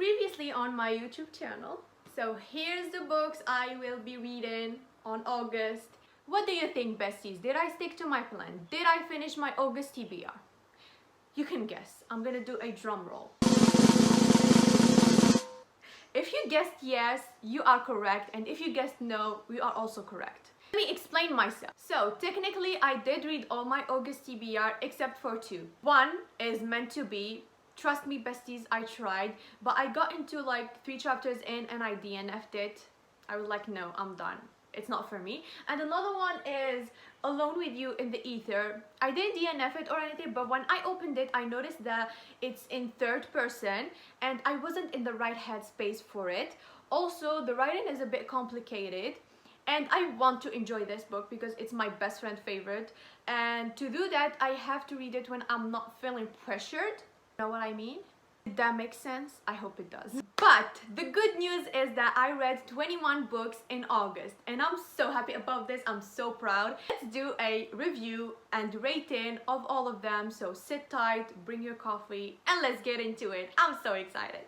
previously on my YouTube channel. So here's the books I will be reading on August. What do you think, besties? Did I stick to my plan? Did I finish my August TBR? You can guess. I'm gonna do a drum roll. If you guessed yes, you are correct, and if you guessed no, you are also correct. Let me explain myself. So technically I did read all my August TBR except for two. One is meant to be. Trust me, besties, I tried, but I got into like 3 chapters in and I DNF'd it. I was like, no, I'm done. It's not for me. And another one is Alone with You in the Ether. I didn't DNF it or anything, but when I opened it, I noticed that it's in 3rd person and I wasn't in the right headspace for it. Also, the writing is a bit complicated and I want to enjoy this book because it's my best friend favorite. And to do that, I have to read it when I'm not feeling pressured. Know what I mean? Did that make sense? I hope it does. But the good news is that I read 21 books in August and I'm so happy about this. I'm so proud. Let's do a review and rating of all of them. So sit tight, bring your coffee, and let's get into it. I'm so excited.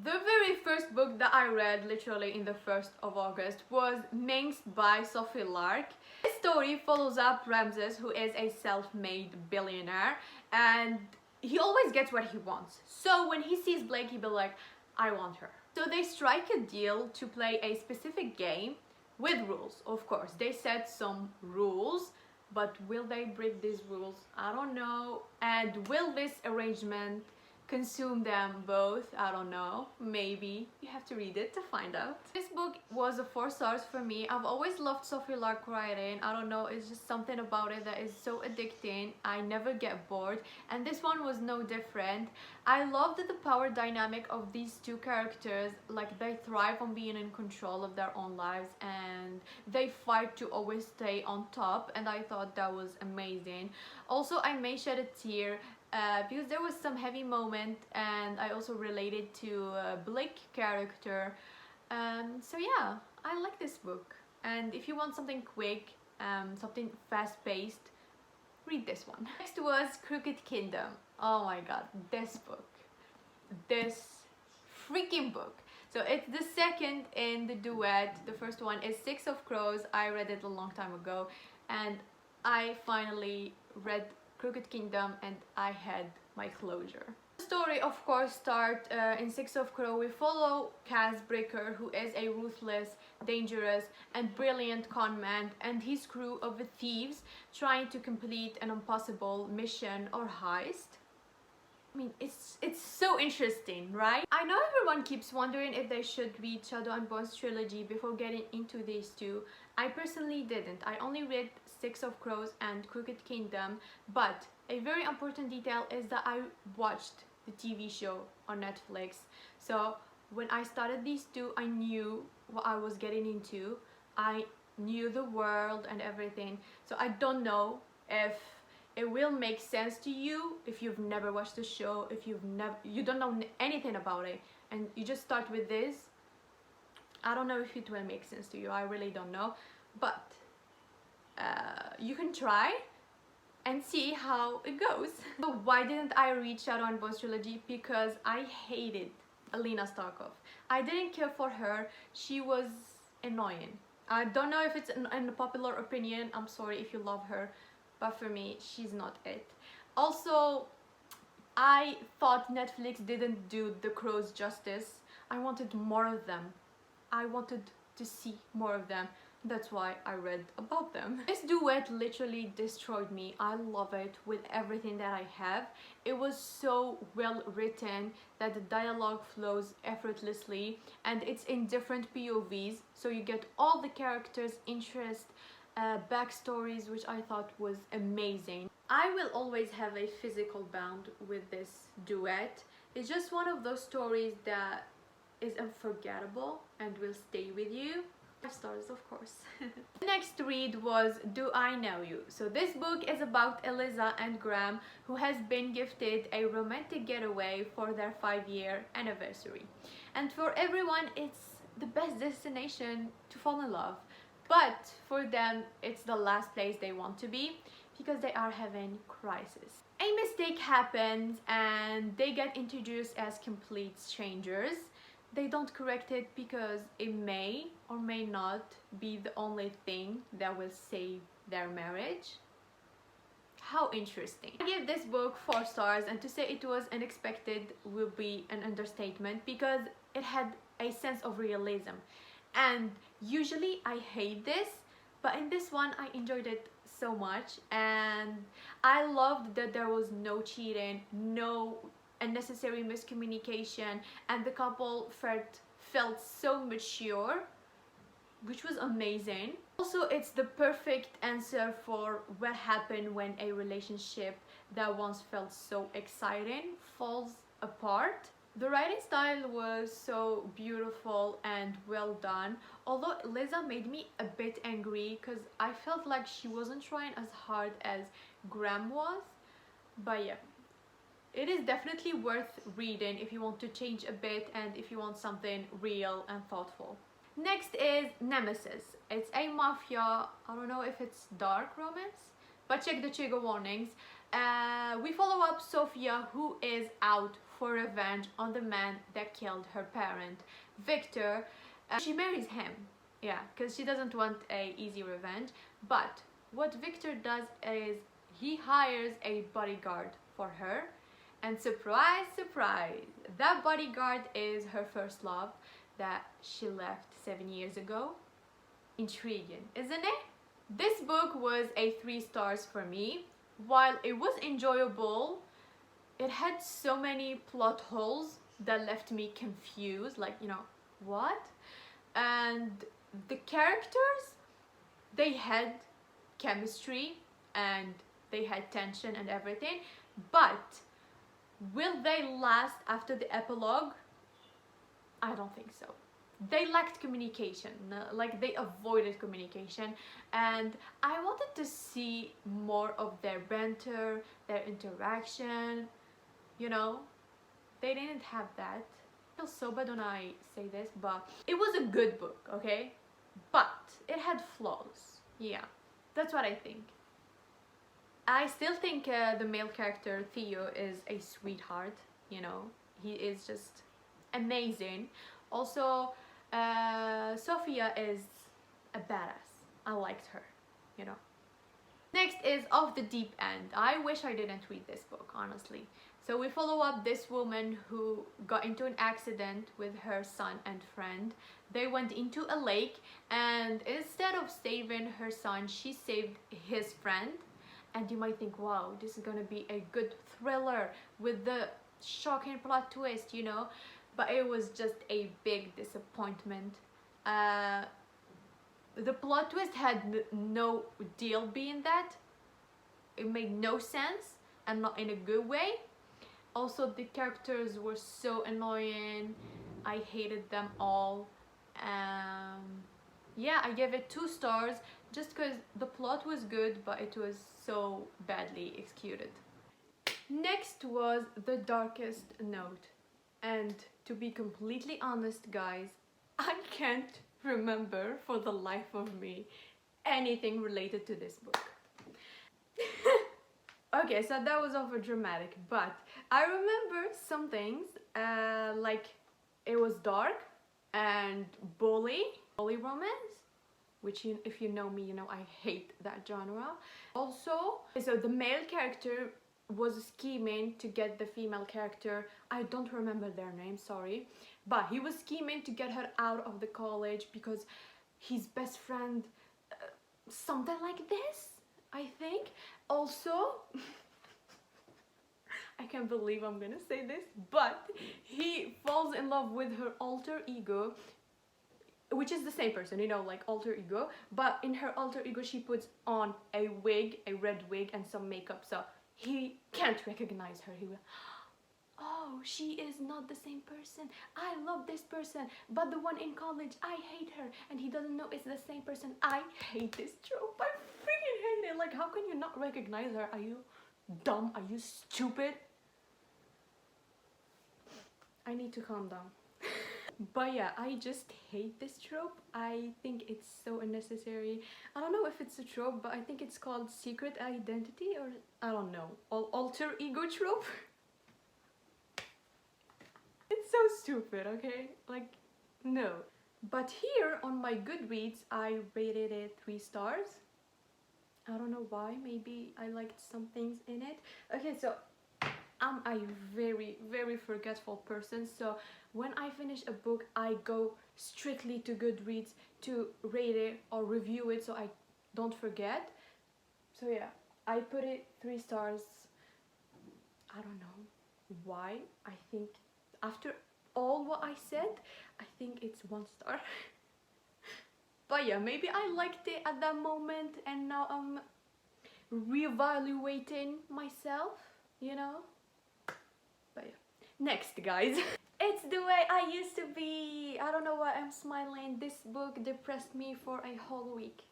The very first book that I read literally in the 1st of August was Minx by Sophie Lark. This story follows up Ramses, who is a self-made billionaire, and he always gets what he wants. So when he sees Blake, he'll be like, I want her. So they strike a deal to play a specific game with rules, of course. They set some rules, but will they break these rules? I don't know. And will this arrangement consume them both? I don't know. Maybe. You have to read it to find out. This book was a 4 stars for me. I've always loved Sophie Lark writing. I don't know, it's just something about it that is so addicting. I never get bored, and this one was no different. I loved the power dynamic of these two characters. Like, they thrive on being in control of their own lives and they fight to always stay on top, and I thought that was amazing. Also, I may shed a tear because there was some heavy moment and I also related to Blake character. So yeah, I like this book, and if you want something quick, something fast-paced, read this one. Next was Crooked Kingdom. Oh my god, this book, this freaking book. So it's the second in the duet. The first one is 6 of Crows. I read it a long time ago and I finally read Crooked Kingdom and I had my closure. The story, of course, starts in 6 of Crow. We follow Cas Breaker, who is a ruthless, dangerous and brilliant con man, and his crew of thieves trying to complete an impossible mission or heist. I mean, it's so interesting, right? I know everyone keeps wondering if they should read Shadow and Bone's trilogy before getting into these two. I personally didn't. I only read 6 of Crows and Crooked Kingdom, but a very important detail is that I watched the TV show on Netflix. So when I started these two, I knew what I was getting into. I knew the world and everything. So I don't know if it will make sense to you if you've never watched the show, if you don't know anything about it and you just start with this. I don't know if it will make sense to you. I really don't know, but you can try and see how it goes. So why didn't I read Shadow and Bone's trilogy? Because I hated Alina Starkov. I didn't care for her. She was annoying. I don't know if it's an popular opinion. I'm sorry if you love her, but for me, she's not it. Also, I thought Netflix didn't do the Crows justice. I wanted more of them. I wanted to see more of them. That's why I read about them. This duet literally destroyed me. I love it with everything that I have. It was so well written that the dialogue flows effortlessly and it's in different POVs, so you get all the characters' interest, backstories, which I thought was amazing. I will always have a physical bond with this duet. It's just one of those stories that is unforgettable and will stay with you. 5 stars, of course. The next read was Do I Know You? So this book is about Eliza and Graham, who has been gifted a romantic getaway for their 5-year anniversary. And for everyone, it's the best destination to fall in love. But for them, it's the last place they want to be because they are having crisis. A mistake happens and they get introduced as complete strangers. They don't correct it because it may or may not be the only thing that will save their marriage. How interesting. I give this book 4 stars, and to say it was unexpected will be an understatement because it had a sense of realism. And usually I hate this, but in this one I enjoyed it so much, and I loved that there was no cheating, no unnecessary miscommunication, and the couple felt so mature, which was amazing. Also, it's the perfect answer for what happened when a relationship that once felt so exciting falls apart. The writing style was so beautiful and well done, although Lisa made me a bit angry because I felt like she wasn't trying as hard as Graham was. But yeah, it is definitely worth reading if you want to change a bit and if you want something real and thoughtful. Next is Nemesis. It's a mafia, I don't know if it's dark romance, but check the trigger warnings. We follow up Sophia, who is out for revenge on the man that killed her parent, Victor. She marries him, yeah, because she doesn't want a easy revenge. But what Victor does is he hires a bodyguard for her, and surprise, surprise, that bodyguard is her first love that she left 7 years ago. Intriguing, isn't it? This book was a 3 stars for me. While it was enjoyable, it had so many plot holes that left me confused, like, you know, what? And the characters, they had chemistry and they had tension and everything, but will they last after the epilogue? I don't think so. They lacked communication, like they avoided communication, and I wanted to see more of their banter, their interaction, you know. They didn't have that. I feel so bad when I say this, but it was a good book, okay? But it had flaws. Yeah, that's what I think. I still think the male character Theo is a sweetheart, you know. He is just amazing. Also, Sophia is a badass. I liked her, you know. Next is Off the Deep End. I wish I didn't read this book, honestly. So we follow up this woman who got into an accident with her son and friend. They went into a lake, and instead of saving her son, she saved his friend. And you might think, wow, this is gonna be a good thriller with the shocking plot twist, you know. But it was just a big disappointment. The plot twist had no deal being that. It made no sense, and not in a good way. Also, the characters were so annoying. I hated them all. Yeah, I gave it 2 stars just because the plot was good, but it was so badly executed. Next was The Darkest Note. And to be completely honest, guys, I can't remember for the life of me anything related to this book. Okay, so that was over dramatic, but I remember some things, like it was dark and bully romance, which if you know me, you know I hate that genre. Also, so the male character was scheming to get the female character, I don't remember their name, sorry, but he was scheming to get her out of the college because his best friend, something like this, I think. Also, I can't believe I'm gonna say this, but he falls in love with her alter ego, which is the same person, you know, like alter ego, but in her alter ego she puts on a wig, a red wig, and some makeup, so he can't recognize her. He will, oh, she is not the same person. I love this person, but the one in college, I hate her, and he doesn't know it's the same person. I hate this trope. I freaking hate it. Like, how can you not recognize her? Are you dumb? Are you stupid? I need to calm down. But yeah, I just hate this trope. I think it's so unnecessary. I don't know if it's a trope, but I think it's called secret identity, or I don't know, alter ego trope. It's so stupid, okay? Like, no. But here on my Goodreads, I rated it 3 stars. I don't know why, maybe I liked some things in it. Okay, so I'm a very forgetful person, so when I finish a book I go strictly to Goodreads to rate it or review it so I don't forget. So yeah, I put it 3 stars. I don't know why. I think after all what I said, I think it's 1 star. But yeah, maybe I liked it at that moment and now I'm reevaluating myself, you know? But yeah. Next, guys. It's the way I used to be. I don't know why I'm smiling. This book depressed me for a whole week.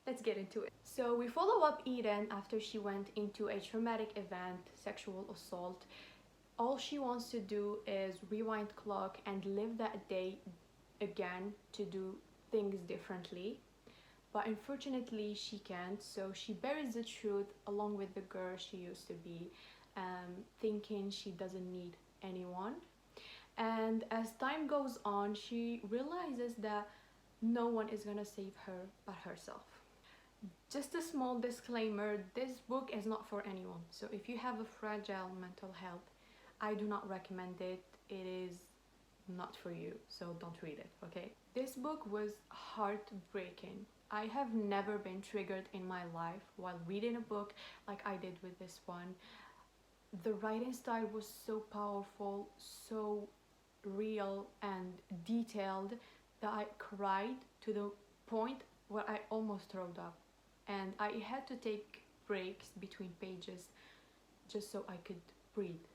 Let's get into it. So we follow up Eden after she went into a traumatic event, sexual assault. All she wants to do is rewind clock and live that day again to do things differently. But unfortunately she can't, so she buries the truth along with the girl she used to be, thinking she doesn't need anyone. And as time goes on, she realizes that no one is gonna save her but herself. Just a small disclaimer, this book is not for anyone, so if you have a fragile mental health, I do not recommend it. It is not for you, so don't read it, okay? This book was heartbreaking. I have never been triggered in my life while reading a book like I did with this one. The writing style was so powerful, so real and detailed that I cried to the point where I almost threw up. And I had to take breaks between pages just so I could breathe.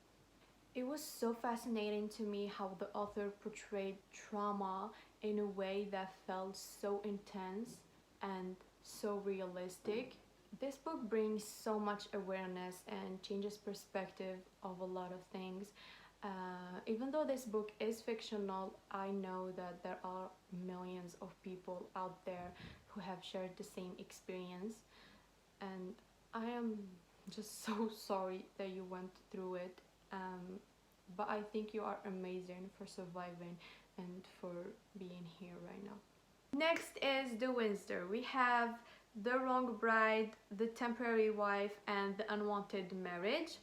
It was so fascinating to me how the author portrayed trauma in a way that felt so intense and so realistic. This book brings so much awareness and changes perspective of a lot of things. Even though this book is fictional, I know that there are millions of people out there who have shared the same experience, and I am just so sorry that you went through it. But I think you are amazing for surviving and for being here right now. Next is the Windsor. We have The Wrong Bride, The Temporary Wife, and The Unwanted Marriage.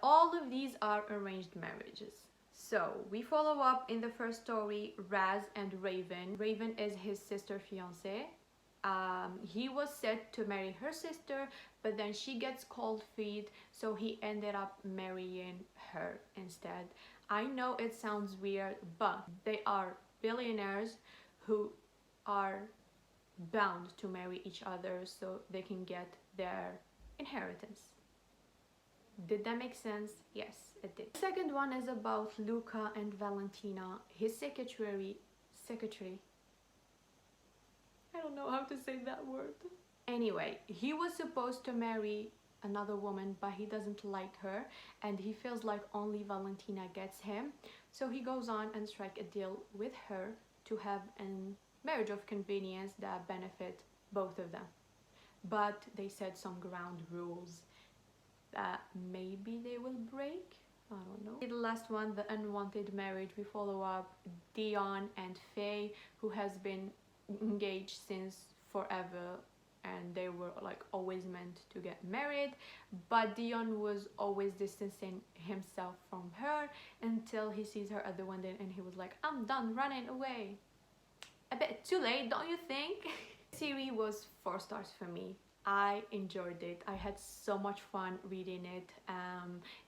All of these are arranged marriages. So we follow up in the first story Raz and Raven. Raven is his sister fiance. He was set to marry her sister, but then she gets cold feet, so he ended up marrying her instead. I know it sounds weird, but they are billionaires who are bound to marry each other so they can get their inheritance. Did that make sense? Yes, it did. The second one is about Luca and Valentina, his secretary. I don't know how to say that word. Anyway, he was supposed to marry another woman, but he doesn't like her and he feels like only Valentina gets him. So he goes on and strike a deal with her to have a marriage of convenience that benefit both of them. But they set some ground rules that maybe they will break. I don't know. The last one, The Unwanted Marriage, we follow up Dion and Faye, who has been engaged since forever and they were like always meant to get married, but Dion was always distancing himself from her until he sees her at the window and he was like, I'm done running away. A bit too late, don't you think? The series was 4 stars for me. I enjoyed it. I had so much fun reading it.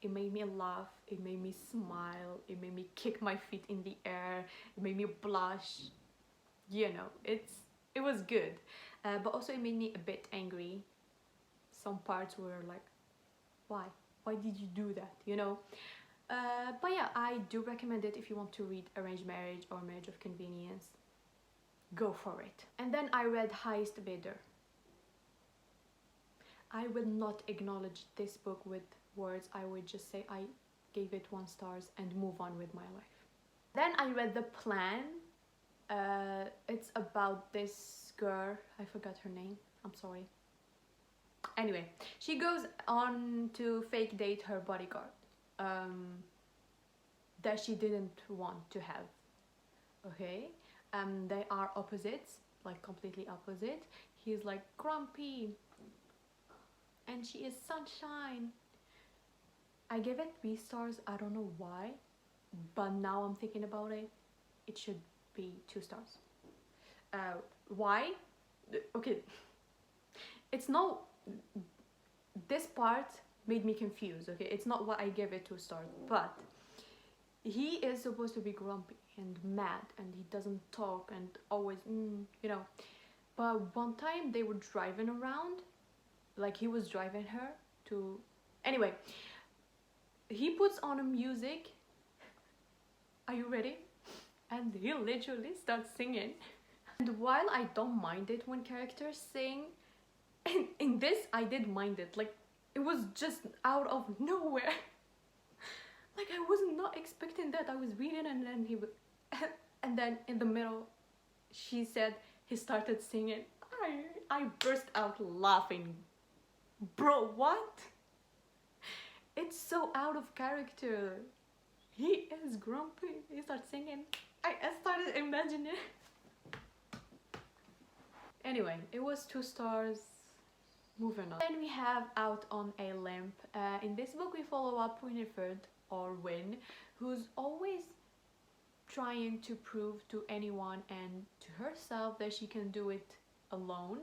It made me laugh, it made me smile, it made me kick my feet in the air, it made me blush. You know, it was good, but also it made me a bit angry. Some parts were like, why did you do that, you know? But yeah, I do recommend it if you want to read arranged marriage or marriage of convenience. Go for it. And then I read Highest Bidder. I will not acknowledge this book with words. I would just say I gave it 1 star and move on with my life. Then I read The Plan. It's about this girl, I forgot her name, I'm sorry. Anyway, she goes on to fake date her bodyguard that she didn't want to have. Okay, they are opposites, like completely opposite. He's like grumpy and she is sunshine. I give it 3 stars. I don't know why, but now I'm thinking about it, it should be 2 stars. Why? Okay, it's not, this part made me confused. Okay, it's not why I gave it 2 stars, but he is supposed to be grumpy and mad and he doesn't talk and always you know, but one time they were driving around, like he was driving her to, anyway, he puts on a music, are you ready, and he literally starts singing. And while I don't mind it when characters sing, in this I did mind it, like it was just out of nowhere. Like I was not expecting that. I was reading and then he would and then in the middle she said he started singing. I burst out laughing. Bro, what? It's so out of character. He is grumpy, he starts singing. I started imagining. Anyway, it was 2 stars. Moving on. Then we have Out on a Limp. In this book we follow up Winifred, or Win, who's always trying to prove to anyone and to herself that she can do it alone.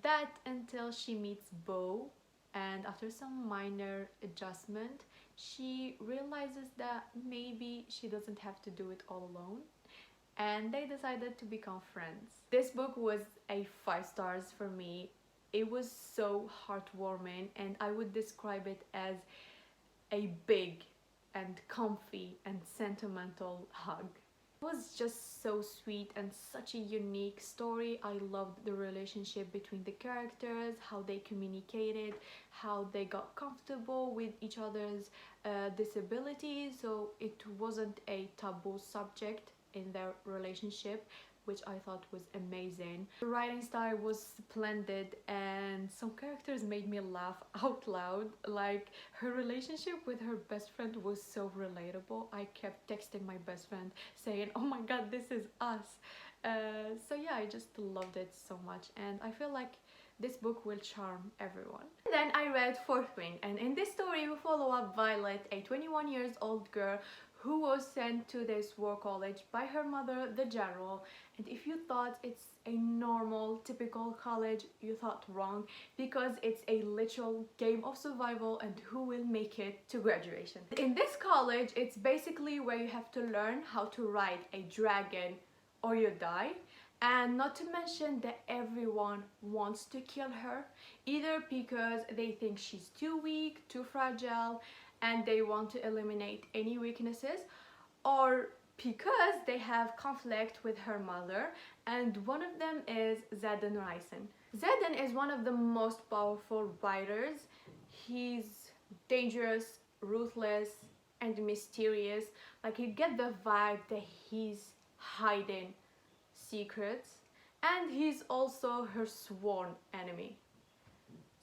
That until she meets Beau, and after some minor adjustment she realizes that maybe she doesn't have to do it all alone, and they decided to become friends. This book was a 5 stars for me. It was so heartwarming and I would describe it as a big and comfy and sentimental hug. It was just so sweet and such a unique story. I loved the relationship between the characters, how they communicated, how they got comfortable with each other's disabilities, so it wasn't a taboo subject in their relationship, which I thought was amazing. The writing style was splendid and some characters made me laugh out loud. Like her relationship with her best friend was so relatable. I kept texting my best friend saying, oh my god, this is us. So yeah, I just loved it so much and I feel like this book will charm everyone. And then I read Fourth Wing, and in this story we follow up Violet, a 21 years old girl who was sent to this war college by her mother, the general. And if you thought it's a normal, typical college, you thought wrong, because it's a literal game of survival and who will make it to graduation. In this college, it's basically where you have to learn how to ride a dragon or you die. And not to mention that everyone wants to kill her, either because they think she's too weak, too fragile, and they want to eliminate any weaknesses, or because they have conflict with her mother, and one of them is Zedden Ryson. Zedden is one of the most powerful writers. He's dangerous, ruthless, and mysterious. Like you get the vibe that he's hiding secrets, and he's also her sworn enemy.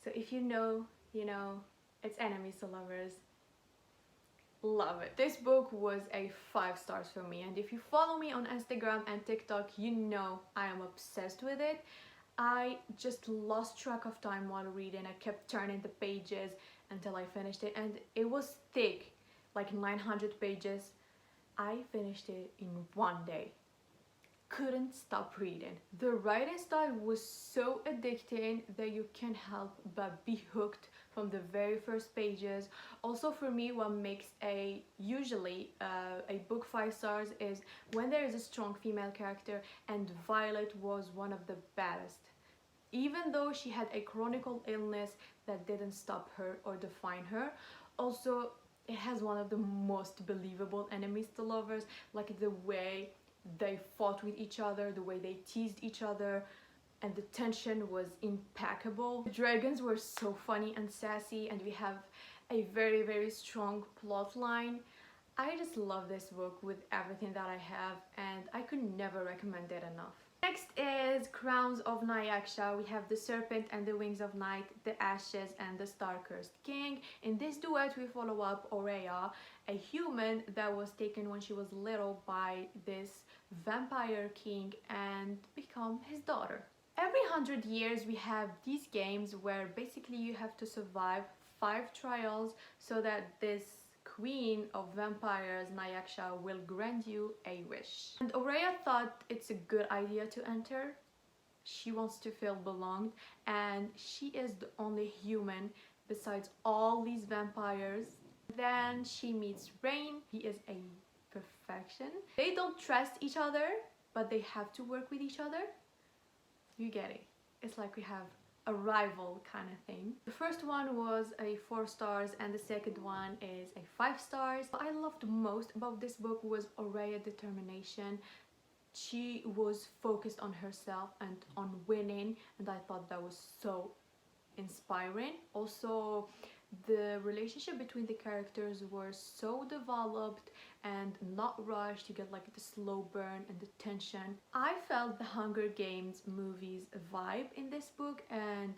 So if you know, you know, it's enemies to lovers. Love it. This book was a 5 stars for me, and if you follow me on Instagram and TikTok, you know I am obsessed with it. I just lost track of time while reading. I kept turning the pages until I finished it, and it was thick, like 900 pages. I finished it in 1 day. Couldn't stop reading. The writing style was so addicting that you can't help but be hooked from the very first pages. Also for me, what makes usually a book 5 stars is when there is a strong female character, and Violet was one of the baddest. Even though she had a chronic illness that didn't stop her or define her. Also, it has one of the most believable enemies to lovers, like the way they fought with each other, the way they teased each other, and the tension was impeccable. The dragons were so funny and sassy, and we have a very strong plot line. I just love this book with everything that I have, and I could never recommend it enough. Next is Crowns of Nyaxia. We have the Serpent and the Wings of Night, the Ashes and the Star-Cursed King. In this duet we follow up Aurea, a human that was taken when she was little by this vampire king and become his daughter. Every 100 years we have these games where basically you have to survive 5 trials so that this queen of vampires, Nyaxia, will grant you a wish. And Aurea thought it's a good idea to enter. She wants to feel belonged, and she is the only human besides all these vampires. Then she meets Rain. He is a perfection. They don't trust each other, but they have to work with each other. You get it. It's like we have a rival kind of thing. The first one was a 4 stars and the second one is a 5 stars. What I loved most about this book was Aurea's determination. She was focused on herself and on winning, and I thought that was so inspiring. Also, the relationship between the characters were so developed and not rushed. You get like the slow burn and the tension. I felt the Hunger Games movies vibe in this book, and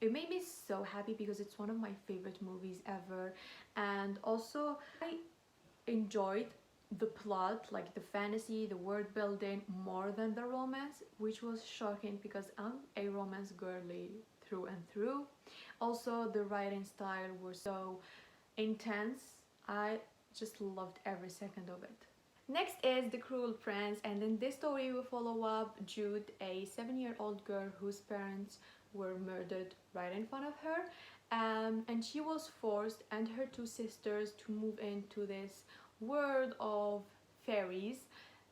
it made me so happy because it's one of my favorite movies ever. And also I enjoyed the plot, like the fantasy, the world building, more than the romance, which was shocking because I'm a romance girly through and through. Also, the writing style was so intense. I just loved every second of it. Next is The Cruel Prince, and in this story we follow up Jude, a 7-year-old girl whose parents were murdered right in front of her, and she was forced and her 2 sisters to move into this world of fairies.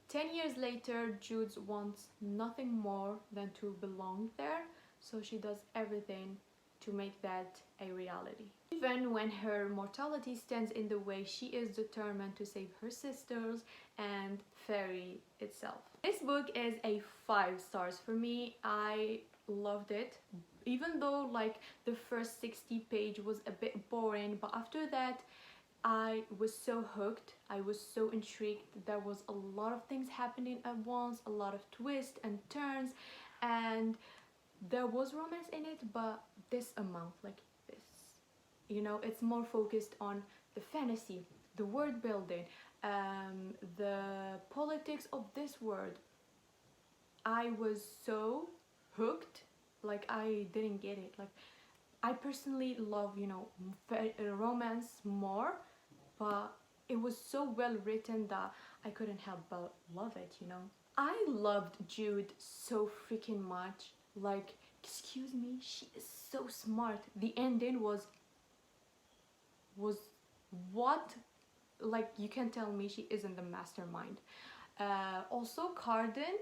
10 years later, Jude wants nothing more than to belong there, so she does everything to make that a reality. Even when her mortality stands in the way, she is determined to save her sisters and fairy itself. This book is a 5 stars for me. I loved it, even though like the first 60 page was a bit boring, but after that I was so hooked. I was so intrigued. There was a lot of things happening at once, a lot of twists and turns, and there was romance in it, but this amount, like this, you know, it's more focused on the fantasy, the world building, the politics of this world. I was so hooked, like I didn't get it. Like I personally love, you know, romance more, but it was so well written that I couldn't help but love it, you know. I loved Jude so freaking much. Like, excuse me, she is so smart. The ending was what? Like, you can tell me she isn't the mastermind. Also, Carden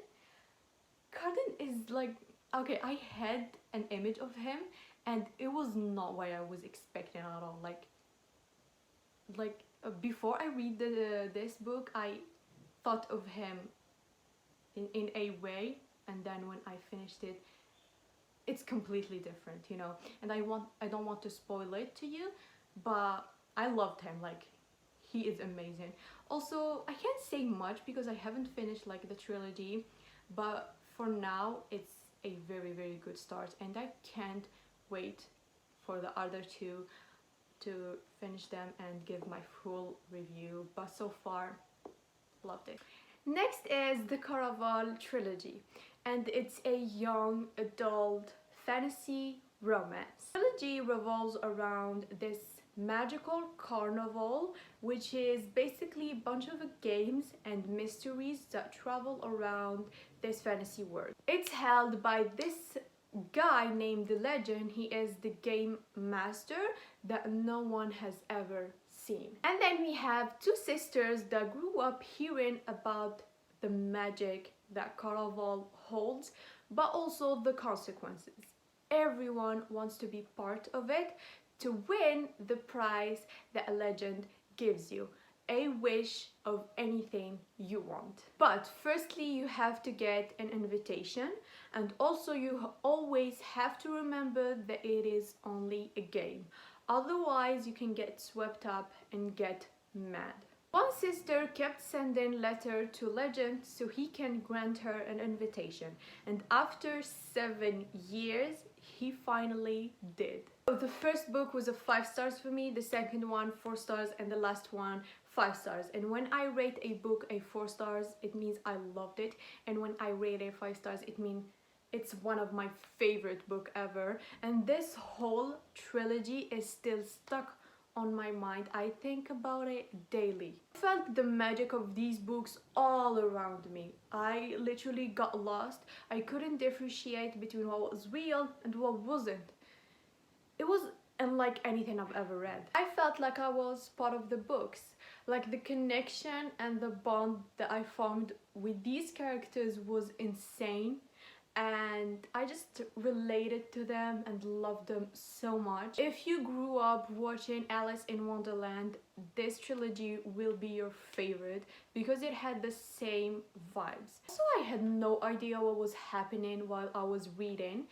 is like, okay, I had an image of him and it was not what I was expecting at all. Before I read this book, I thought of him in a way, and then when I finished it, it's completely different, you know. And I don't want to spoil it to you, but I loved him. Like, he is amazing. Also, I can't say much because I haven't finished like the trilogy, but for now it's a very, very good start, and I can't wait for the other 2 to finish them and give my full review. But so far, loved it. Next is the Caraval trilogy, and it's a young adult fantasy romance. The trilogy revolves around this magical carnival, which is basically a bunch of games and mysteries that travel around this fantasy world. It's held by this guy named the Legend. He is the game master that no one has ever seen. And then we have 2 sisters that grew up hearing about the magic that Caraval holds, but also the consequences. Everyone wants to be part of it to win the prize that a legend gives you, a wish of anything you want. But firstly, you have to get an invitation, and also you always have to remember that it is only a game. Otherwise, you can get swept up and get mad. One sister kept sending letter to Legend so he can grant her an invitation, and after 7 years he finally did. So the first book was a 5 stars for me, the second one 4 stars, and the last one 5 stars. And when I rate a book a 4 stars, it means I loved it, and when I rate it 5 stars, it means it's one of my favorite book ever. And this whole trilogy is still stuck on my mind. I think about it daily. I felt the magic of these books all around me. I literally got lost. I couldn't differentiate between what was real and what wasn't. It was unlike anything I've ever read. I felt like I was part of the books. Like the connection and the bond that I formed with these characters was insane, and I just related to them and loved them so much. If you grew up watching Alice in Wonderland, this trilogy will be your favorite because it had the same vibes. So I had no idea what was happening while I was reading.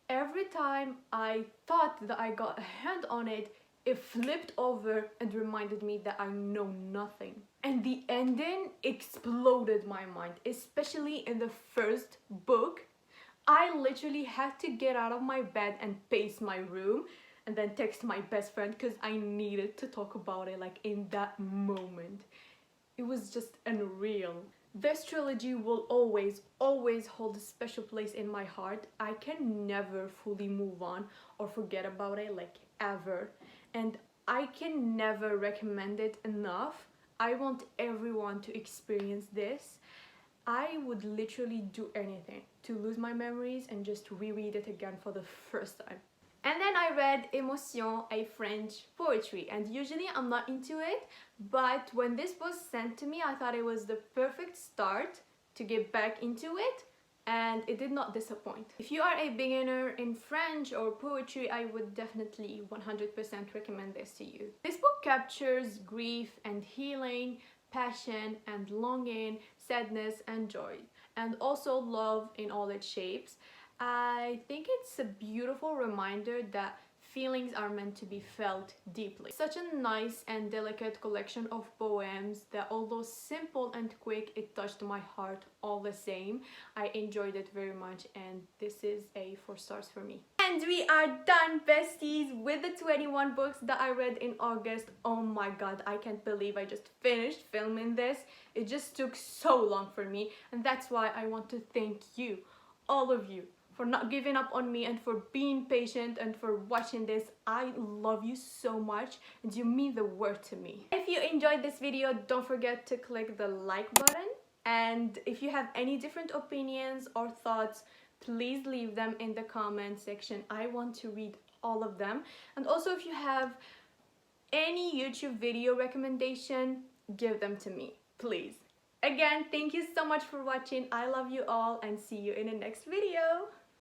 Every time I thought that I got a hand on it, it flipped over and reminded me that I know nothing. And the ending exploded my mind, especially in the first book. I literally had to get out of my bed and pace my room and then text my best friend because I needed to talk about it like in that moment. It was just unreal. This trilogy will always hold a special place in my heart. I can never fully move on or forget about it, like ever. And I can never recommend it enough. I want everyone to experience this. I would literally do anything to lose my memories and just reread it again for the first time. And then I read Émotion, a French poetry, and usually I'm not into it, but when this was sent to me, I thought it was the perfect start to get back into it, and it did not disappoint. If you are a beginner in French or poetry, I would definitely 100% recommend this to you. This book captures grief and healing, passion and longing, sadness and joy, and also love in all its shapes. I think it's a beautiful reminder that feelings are meant to be felt deeply. Such a nice and delicate collection of poems that, although simple and quick, it touched my heart all the same. I enjoyed it very much, and this is a 4 stars for me. And we are done, besties, with the 21 books that I read in August. Oh my god, I can't believe I just finished filming this. It just took so long for me, and that's why I want to thank you, all of you, for not giving up on me and for being patient and for watching this. I love you so much and you mean the world to me. If you enjoyed this video, don't forget to click the like button, and if you have any different opinions or thoughts, please leave them in the comment section. I want to read all of them. And also, if you have any YouTube video recommendation, give them to me, please. Again, thank you so much for watching. I love you all and see you in the next video.